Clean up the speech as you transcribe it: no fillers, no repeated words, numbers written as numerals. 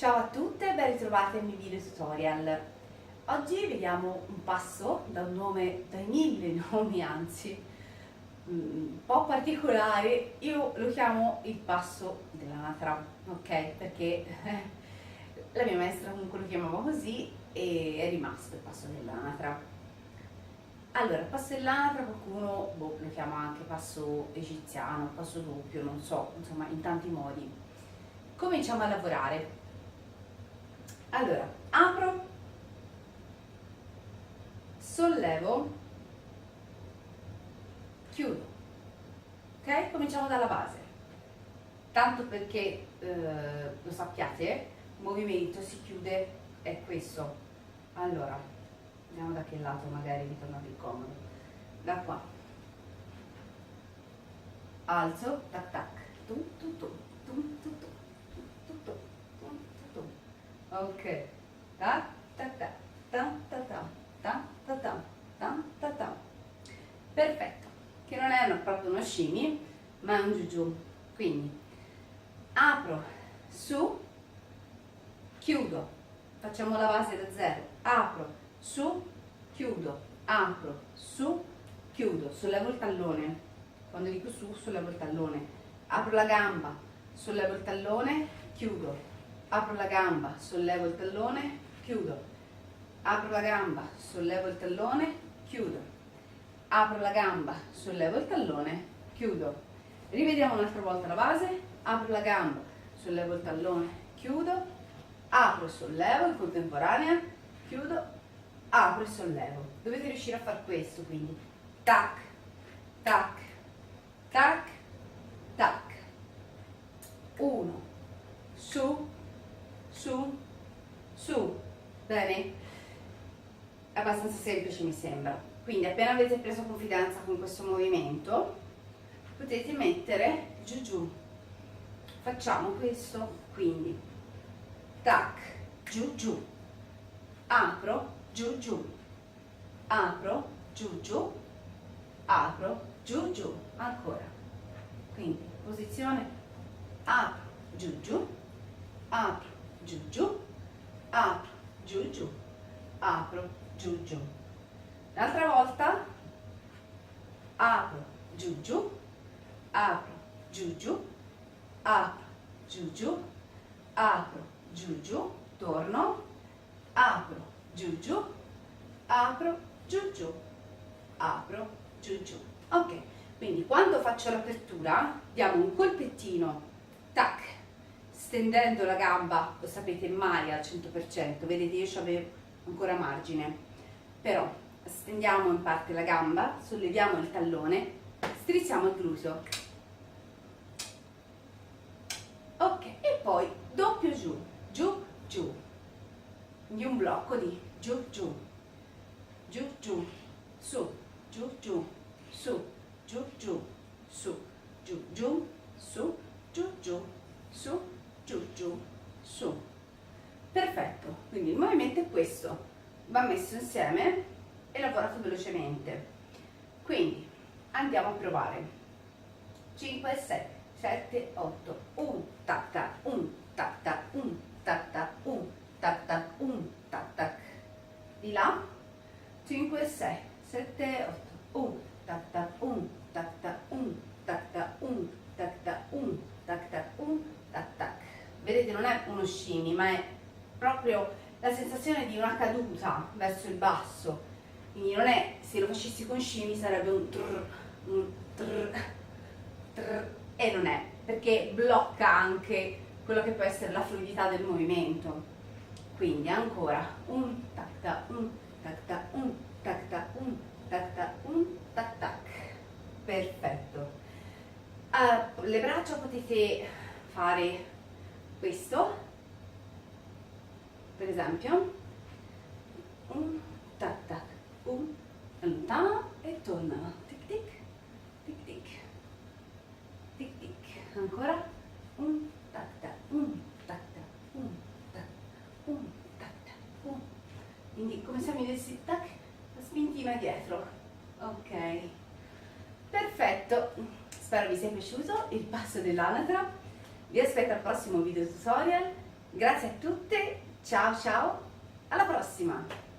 Ciao a tutte e ben ritrovate al mio video tutorial. Oggi vediamo un passo dai mille nomi, anzi, un po' particolare. Io lo chiamo il passo dell'anatra, ok? Perché la mia maestra comunque lo chiamava così e è rimasto il passo dell'anatra. Allora, il passo dell'anatra qualcuno lo chiama anche passo egiziano, passo doppio, non so, insomma in tanti modi. Cominciamo a lavorare. Allora, apro, sollevo, chiudo, ok? Cominciamo dalla base. Tanto perché lo sappiate, il movimento si chiude, è questo. Allora, vediamo da che lato magari vi torna più comodo. Da qua. Alzo, tac tac, tum tum tum, tum tum tum, tum tum tum, tum tum. Ok, ta ta ta ta ta ta ta ta ta ta ta ta. Perfetto, che non è proprio uno shimmy, ma è un giù. Quindi apro, su, chiudo, facciamo la base da zero. Apro, su, chiudo, apro, su, chiudo, sollevo il tallone. Quando dico su, sollevo il tallone. Apro la gamba, sollevo il tallone, chiudo. Apro la gamba, sollevo il tallone, chiudo. Apro la gamba, sollevo il tallone, chiudo. Apro la gamba, sollevo il tallone, chiudo. Rivediamo un'altra volta la base. Apro la gamba, sollevo il tallone, chiudo. Apro e sollevo in contemporanea, chiudo. Apro e sollevo. Dovete riuscire a fare questo, quindi tac, tac, tac, tac. 1, su, su, su. Bene? È abbastanza semplice, mi sembra. Quindi appena avete preso confidenza con questo movimento potete mettere giù giù. Facciamo questo, quindi tac, giù giù, apro, giù giù, apro, giù giù, apro, giù giù, ancora. Quindi posizione, apro, giù giù, apro, giù giù, apro, giù giù, apro, giù giù. L'altra volta, apro, giù giù, apro, giù giù, apro, giù giù, apro, giù giù, torno, apro, giù giù, apro, giù giù, apro, giù giù. Ok, quindi quando faccio l'apertura diamo un colpettino, tac, stendendo la gamba, lo sapete, mai al 100%, vedete io avevo ancora margine, però stendiamo in parte la gamba, solleviamo il tallone, strizziamo il gluteo. Ok, e poi doppio giù, giù, giù, quindi un blocco di giù, giù, giù, giù, su, giù, giù, su, giù, giù, su, giù, giù, su, giù, giù, su, giù, giù, su. Perfetto, quindi il movimento è questo, va messo insieme e lavorato velocemente. Quindi andiamo a provare. 5, 6, 7, 8, 1, tac tac, 1, tac tac, 1, tac tac, 1, tac tac, 1, tac tac. Di là, 5, 6, 7, 8, 1, tac tac, 1, tac tac, 1, tac tac, 1, tac tac, 1, tac tac, 1, tac tac. Vedete, non è uno shimmy, ma è proprio la sensazione di una caduta verso il basso. Quindi non è, se lo facessi con shimmy sarebbe un trrr, trrr, e non è, perché blocca anche quello che può essere la fluidità del movimento. Quindi ancora un tac tac, un tac tac, un tac tac, un tac tac, un tac tac. Perfetto. Le braccia potete fare questo, per esempio, un tac tac, un allontana e torna, tic tic, tic tic, tic tic, ancora un tac tac, un tac tac, un tac, un tac tac, un. Quindi come se mi dessi tac, la spintina dietro. Ok, perfetto, spero vi sia piaciuto il passo dell'anatra. Vi aspetto al prossimo video tutorial Grazie a tutte, ciao ciao, alla prossima!